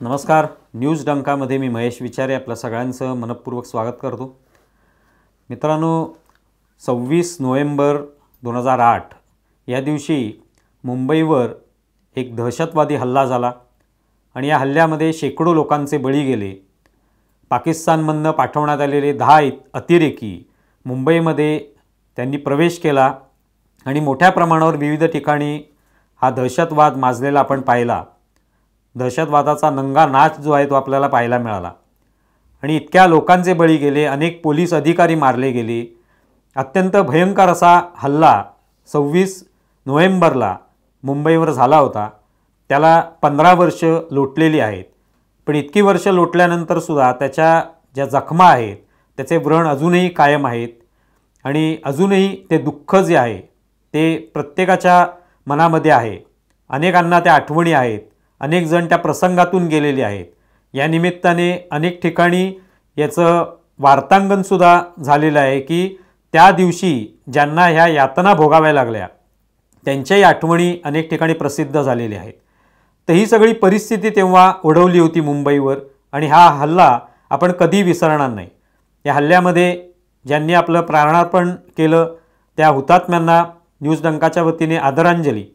नमस्कार. न्यूज डंकामध्ये मी महेश विचारे आपल्या सगळ्यांचं मनपूर्वक स्वागत करतो. मित्रांनो, 26 नोव्हेंबर 2008 या दिवशी मुंबईवर एक दहशतवादी हल्ला झाला आणि या हल्ल्यामध्ये शेकडो लोकांचे बळी गेले. पाकिस्तानमधून पाठवण्यात आलेले 10 अतिरेकी मुंबईमध्ये त्यांनी प्रवेश केला आणि मोठ्या प्रमाणावर विविध ठिकाणी हा दहशतवाद माजलेला आपण पाहिला. दहशतवादाचा नंगा नाच जो आहे तो आपल्याला पाहायला मिळाला आणि इतक्या लोकांचे बळी गेले, अनेक पोलीस अधिकारी मारले गेले. अत्यंत भयंकर असा हल्ला 26 नोव्हेंबरला मुंबईवर झाला होता. त्याला 15 वर्ष लोटलेली आहेत, पण इतकी वर्ष लोटल्यानंतरसुद्धा त्याच्या ज्या जखमा आहेत त्याचे व्रण अजूनही कायम आहेत आणि अजूनही ते दुःख जे आहे ते प्रत्येकाच्या मनामध्ये आहे. अनेकांना त्या आठवणी आहेत, अनेक जण त्या प्रसंगातून गेलेले आहेत. या निमित्ताने अनेक ठिकाणी याचं वार्तांकनसुद्धा झालेलं आहे की त्या दिवशी ज्यांना ह्या यातना भोगाव्या लागल्या त्यांच्याही आठवणी अनेक ठिकाणी प्रसिद्ध झालेल्या आहेत. तर ही सगळी परिस्थिती तेव्हा ओढवली होती मुंबईवर आणि हा हल्ला आपण कधी विसरणार नाही. या हल्ल्यामध्ये ज्यांनी आपलं प्राणार्पण केलं त्या हुतात्म्यांना न्यूज डंकाच्या वतीने आदरांजली.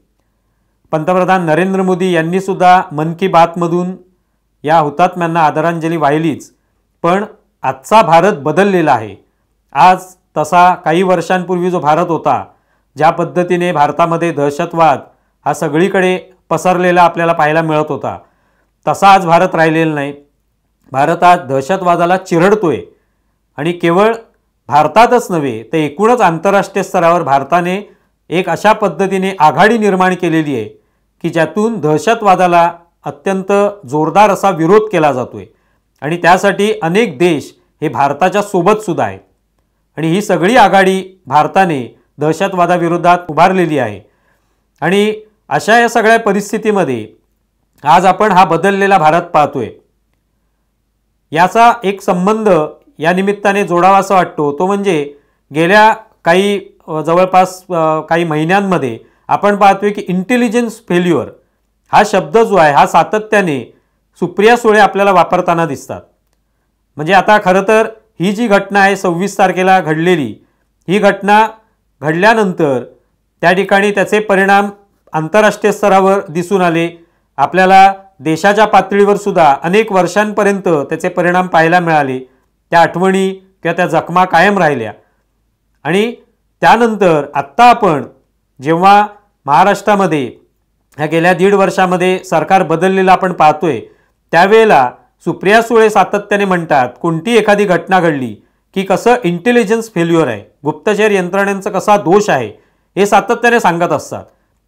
पंतप्रधान नरेंद्र मोदी यांनीसुद्धा मन की बातमधून या हुतात्म्यांना आदरांजली वाहिलीच. पण आजचा भारत बदललेला आहे. आज तसा काही वर्षांपूर्वी जो भारत होता, ज्या पद्धतीने भारतामध्ये दहशतवाद हा सगळीकडे पसरलेला आपल्याला पाहायला मिळत होता, तसा आज भारत राहिलेला नाही. भारत आज दहशतवादाला चिरडतोय आणि केवळ भारतातच नव्हे तर एकूणच आंतरराष्ट्रीय स्तरावर भारताने एक अशा पद्धतीने आघाडी निर्माण केलेली आहे की ज्यातून दहशतवादाला अत्यंत जोरदार असा विरोध केला जातोय आणि त्यासाठी अनेक देश हे भारताच्या सोबतसुद्धा आहेत आणि ही सगळी आघाडी भारताने दहशतवादाविरोधात उभारलेली आहे. आणि अशा या सगळ्या परिस्थितीमध्ये आज आपण हा बदललेला भारत पाहतोय. याचा एक संबंध या निमित्ताने जोडावासा वाटतो, तो म्हणजे गेल्या काही जवळपास काही महिन्यांमध्ये आपण पाहतोय की इंटेलिजन्स फेल्युअर हा शब्द जो आहे हा सातत्याने सुप्रिया सुळे आपल्याला वापरताना दिसतात. म्हणजे आता खरं तर ही जी घटना आहे 26 तारखेला घडलेली, ही घटना घडल्यानंतर त्या ठिकाणी त्याचे परिणाम आंतरराष्ट्रीय स्तरावर दिसून आले. आपल्याला देशाच्या पातळीवर सुद्धा अनेक वर्षांपर्यंत त्याचे परिणाम पाहायला मिळाले. त्या आठवणी किंवा त्या जखमा कायम राहिल्या. आणि त्यानंतर आत्ता आपण जेव्हा महाराष्ट्रामध्ये ह्या गेल्या 1.5 वर्षामध्ये सरकार बदललेलं आपण पाहतोय, त्यावेळेला सुप्रिया सुळे सातत्याने म्हणतात कोणती एखादी घटना घडली की कसं इंटेलिजन्स फेल्युअर आहे, गुप्तचर यंत्रणेचा कसा दोष आहे, हे सातत्याने सांगत असतात.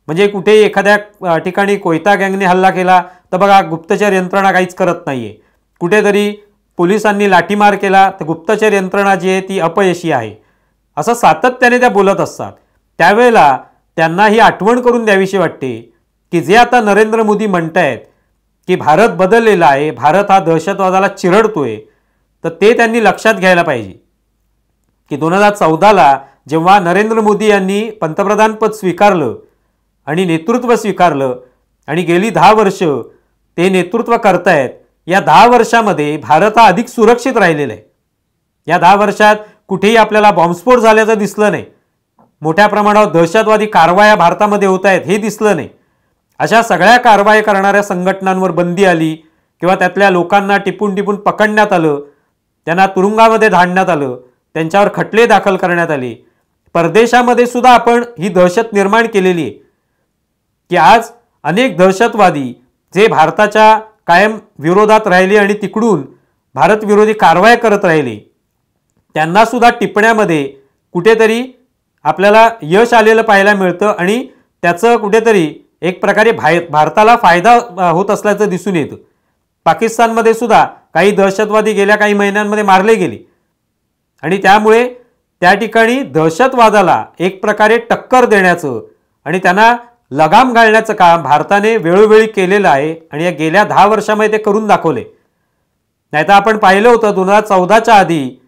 म्हणजे कुठे एखाद्या ठिकाणी कोयता गँगने हल्ला केला तर बघा गुप्तचर यंत्रणा काहीच करत नाही आहे. कुठेतरी पोलिसांनी लाठीमार केला तर गुप्तचर यंत्रणा जी आहे ती अपयशी आहे, असं सातत्याने त्या बोलत असतात. त्यावेळेला त्यांना ही आठवण करून द्यावीशी वाटते की जे आता नरेंद्र मोदी म्हणतायत की भारत बदललेला आहे, भारत हा दहशतवादाला चिरडतोय, तर ते त्यांनी लक्षात घ्यायला पाहिजे की 2014ला जेव्हा नरेंद्र मोदी यांनी पंतप्रधानपद स्वीकारलं आणि नेतृत्व स्वीकारलं आणि गेली 10 वर्ष ते नेतृत्व करतायत, या 10 वर्षामध्ये भारत हा अधिक सुरक्षित राहिलेला आहे. या 10 वर्षात कुठेही आपल्याला बॉम्बस्फोट झाल्याचं दिसलं नाही. मोठ्या प्रमाणावर दहशतवादी कारवाया भारतामध्ये होत आहेत हे दिसलं नाही. अशा सगळ्या कारवाया करणाऱ्या संघटनांवर बंदी आली किंवा त्यातल्या लोकांना टिपून टिपून पकडण्यात आलं, त्यांना तुरुंगामध्ये धाडण्यात आलं, त्यांच्यावर खटले दाखल करण्यात आले. परदेशामध्ये सुद्धा आपण ही दहशत निर्माण केलेली आहे की आज अनेक दहशतवादी जे भारताच्या कायम विरोधात राहिले आणि तिकडून भारत विरोधी कारवाया करत राहिले, त्यांनासुद्धा टिपण्यामध्ये कुठेतरी आपल्याला यश आलेलं पाहायला मिळतं आणि त्याचं कुठेतरी एक प्रकारे भारताला फायदा होत असल्याचं दिसून येतं. पाकिस्तानमध्ये सुद्धा काही दहशतवादी गेल्या काही महिन्यांमध्ये मारले गेले आणि त्यामुळे त्या ठिकाणी दहशतवादाला एक प्रकारे टक्कर देण्याचं आणि त्यांना लगाम घालण्याचं काम भारताने वेळोवेळी केलेलं आहे आणि या गेल्या 10 वर्षामध्ये ते करून दाखवले. नाहीतर आपण पाहिलं होतं 2014च्या आधी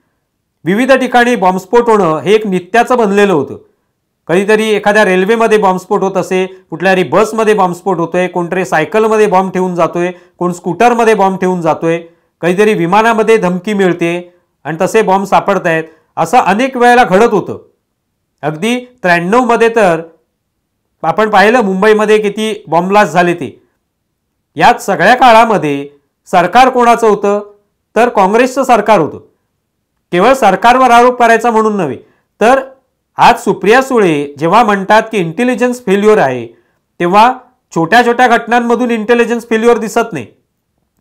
विविध ठिकाणी बॉम्बस्फोट होणं हे एक नित्याचं बनलेलं होतं. कधीतरी एखाद्या रेल्वेमध्ये बॉम्बस्फोट होत असे, कुठल्यातरी बसमध्ये बॉम्बस्फोट होतोय, कोणतरी सायकलमध्ये बॉम्ब ठेवून जातोय, कोण स्कूटरमध्ये बॉम्ब ठेवून जातोय, कधीतरी विमानामध्ये धमकी मिळते आणि तसे बॉम्ब सापडत आहेत. असं अनेक वेळेला घडत होतं. अगदी 93 मध्ये तर आपण पाहिलं मुंबईमध्ये किती बॉम्ब ब्लास्ट झाले ते. यात सगळ्या काळामध्ये सरकार कोणाचं होतं तर काँग्रेसचं सरकार होतं. केवळ सरकारवर आरोप करायचा म्हणून नव्हे, तर आज सुप्रिया सुळे जेव्हा म्हणतात की इंटेलिजन्स फेल्युअर आहे, तेव्हा छोट्या छोट्या घटनांमधून इंटेलिजन्स फेल्युअर दिसत नाही.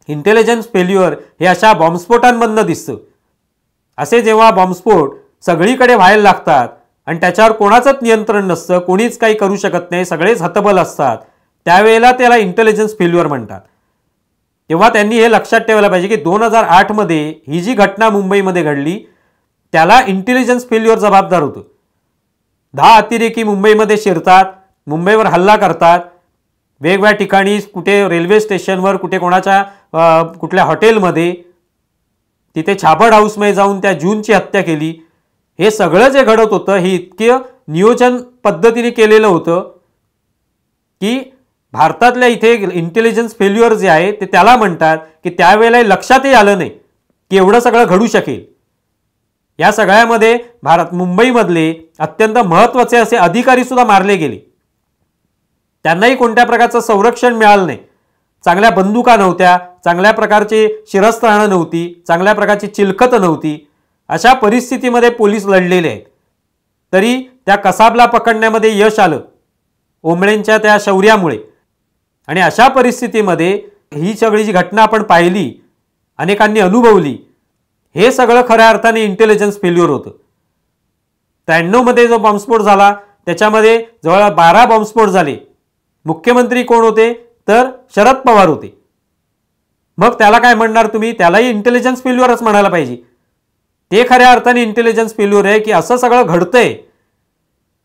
इंटेलिजन्स फेल्युअर हे अशा बॉम्बस्फोटांमधनं दिसतं. असे जेव्हा बॉम्बस्फोट सगळीकडे व्हायला लागतात आणि त्याच्यावर कोणाचंच नियंत्रण नसतं, कोणीच काही करू शकत नाही, सगळेच हतबल असतात, त्यावेळेला त्याला इंटेलिजन्स फेल्युअर म्हणतात. तेव्हा त्यांनी हे लक्षात ठेवायला पाहिजे की 2008 मध्ये ही जी घटना मुंबईमध्ये घडली त्याला इंटेलिजन्स फेल्युअर जबाबदार होतं. 10 अतिरेकी मुंबईमध्ये शिरतात, मुंबईवर हल्ला करतात, वेगवेगळ्या ठिकाणी, कुठे रेल्वे स्टेशनवर, कुठे कोणाच्या कुठल्या हॉटेलमध्ये, तिथे छापड हाऊसमध्ये जाऊन त्या जूनची हत्या केली. हे सगळं जे घडत होतं हे इतकं नियोजन पद्धतीने केलेलं होतं की भारतातल्या इथे इंटेलिजन्स फेल्युअर जे आहे ते त्याला म्हणतात की त्यावेळेला लक्षातही आलं नाही की एवढं सगळं घडू शकेल. या सगळ्यामध्ये मुंबईमधले अत्यंत महत्त्वाचे असे अधिकारी सुद्धा मारले गेले. त्यांनाही कोणत्या प्रकारचं संरक्षण मिळालं नाही. चांगल्या बंदुका नव्हत्या, चांगल्या प्रकारची शिरस्त्राणं नव्हती, चांगल्या प्रकारची चिलखतं नव्हती. अशा परिस्थितीमध्ये पोलीस लढलेले आहेत. तरी त्या कसाबला पकडण्यामध्ये यश आलं ओंबळेंच्या त्या शौर्यामुळे. आणि अशा परिस्थितीमध्ये ही सगळी जी घटना आपण पाहिली, अनेकांनी अनुभवली, हे सगळं खऱ्या अर्थाने इंटेलिजन्स फेल्युअर होतं. 93 मध्ये जो बॉम्बस्फोट झाला त्याच्यामध्ये जवळ 12 बॉम्बस्फोट झाले. मुख्यमंत्री कोण होते तर शरद पवार होते. मग त्याला काय म्हणणार तुम्ही? त्यालाही इंटेलिजन्स फेल्युअरच म्हणायला पाहिजे. ते खऱ्या अर्थाने इंटेलिजन्स फेल्युअर आहे की असं सगळं घडतंय,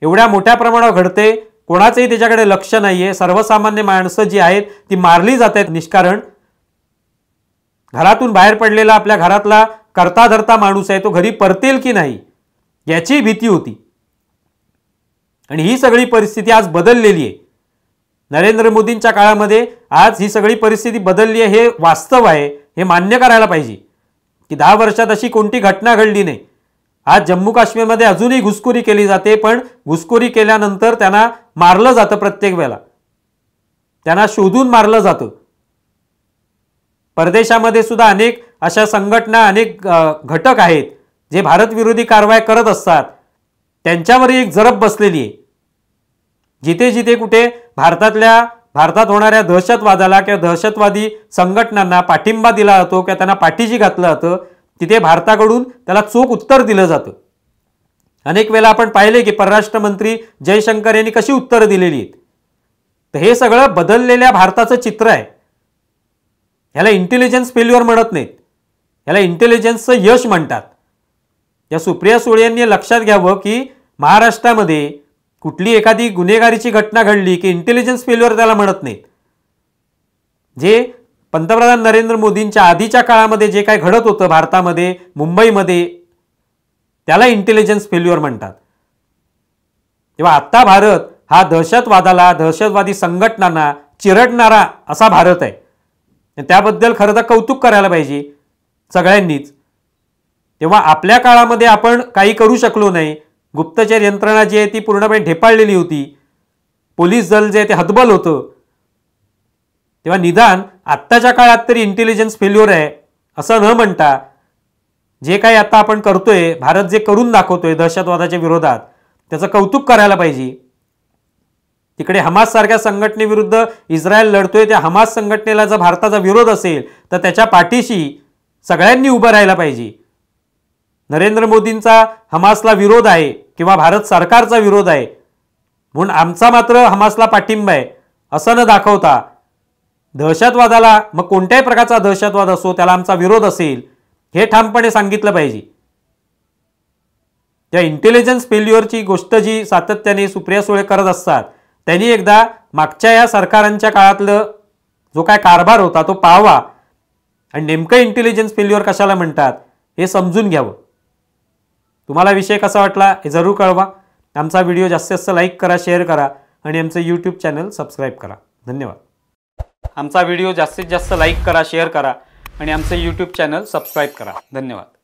एवढ्या मोठ्या प्रमाणावर घडतंय, कोणाचंही त्याच्याकडे लक्ष नाहीये, सर्वसामान्य माणसं जी आहेत ती मारली जात आहेत निष्कारण. घरातून बाहेर पडलेला आपल्या घरातला करता धरता माणूस आहे, तो घरी परतेल की नाही याची भीती होती. आणि ही सगळी परिस्थिती आज बदललेली आहे. नरेंद्र मोदींच्या काळामध्ये आज ही सगळी परिस्थिती बदलली आहे, हे वास्तव आहे, हे मान्य करायला पाहिजे की 10 वर्षात अशी कोणती घटना घडली नाही. आज जम्मू काश्मीरमध्ये अजूनही घुसखोरी केली जाते, पण घुसखोरी केल्यानंतर त्यांना मारलं जातं. प्रत्येक वेळेला त्यांना शोधून मारलं जातं. परदेशामध्ये सुद्धा अनेक अशा संघटना, अनेक घटक आहेत जे भारत विरोधी कारवाई करत असतात. त्यांच्यावर एक जरब बसलेली आहे. जिथे जिथे कुठे भारतात होणाऱ्या दहशतवादाला किंवा दहशतवादी संघटनांना पाठिंबा दिला जातो किंवा त्यांना पाठीशी घातलं जातं, तिथे भारताकडून त्याला चोख उत्तर दिलं जातं. अनेक वेळा आपण पाहिले की परराष्ट्र मंत्री जयशंकर यांनी कशी उत्तरं दिलेली आहेत. तर हे सगळं बदललेल्या भारताचं चित्र आहे. ह्याला इंटेलिजन्स फेल्युअर म्हणत नाहीत, ह्याला इंटेलिजन्सचं यश म्हणतात. या सुप्रिया सुळे यांनी लक्षात घ्यावं की महाराष्ट्रामध्ये कुठली एखादी गुन्हेगारीची घटना घडली की इंटेलिजन्स फेल्युअर त्याला म्हणत नाहीत. जे पंतप्रधान नरेंद्र मोदींच्या आधीच्या काळामध्ये जे काय घडत होतं भारतामध्ये, मुंबईमध्ये, त्याला इंटेलिजन्स फेल्युअर म्हणतात. तेव्हा आत्ता भारत हा दहशतवादाला, दहशतवादी संघटनांना चिरडणारा असा भारत आहे. त्याबद्दल खरं तर कौतुक करायला पाहिजे सगळ्यांनीच. तेव्हा आपल्या काळामध्ये आपण काही करू शकलो नाही. गुप्तचर यंत्रणा जी आहे ती पूर्णपणे ढेपाळलेली होती. पोलीस दल जे आहे ते हतबल होतं. तेव्हा निदान आत्ताच्या काळात तरी इंटेलिजन्स फेल्युअर आहे असं न म्हणता जे काही आता आपण करतोय, भारत जे करून दाखवतोय दहशतवादाच्या विरोधात, त्याचं कौतुक करायला पाहिजे. तिकडे हमास सारख्या संघटनेविरुद्ध इस्रायल लढतोय, त्या हमास संघटनेला जर भारताचा विरोध असेल तर त्याच्या पाठीशी सगळ्यांनी उभं राहायला पाहिजे. नरेंद्र मोदींचा हमासला विरोध आहे किंवा भारत सरकारचा विरोध आहे म्हणून आमचा मात्र हमासला पाठिंबा आहे असं न दाखवता, दहशतवादाला, मग कोणत्याही प्रकारचा दहशतवाद असो, त्याला आमचा विरोध असेल हे ठामपणे सांगितलं पाहिजे. त्या इंटेलिजन्स फेल्युअरची गोष्ट जी सातत्याने सुप्रिया सुळे करत असतात, त्यांनी एकदा मागच्या या सरकारांच्या काळातलं जो काय कारभार होता तो पाहावा आणि नेमकं इंटेलिजन्स फेल्युअर कशाला म्हणतात हे समजून घ्यावं. तुम्हाला विषय कसा वाटला हे जरूर कळवा. आमचा व्हिडिओ जास्तीत जास्त लाईक करा, शेअर करा आणि आमचं यूट्यूब चॅनल सबस्क्राईब करा. धन्यवाद. आमचा व्हिडिओ जास्तीत जास्त लाईक करा, शेअर करा आणि आमचं यूट्यूब चॅनल सबस्क्राईब करा. धन्यवाद.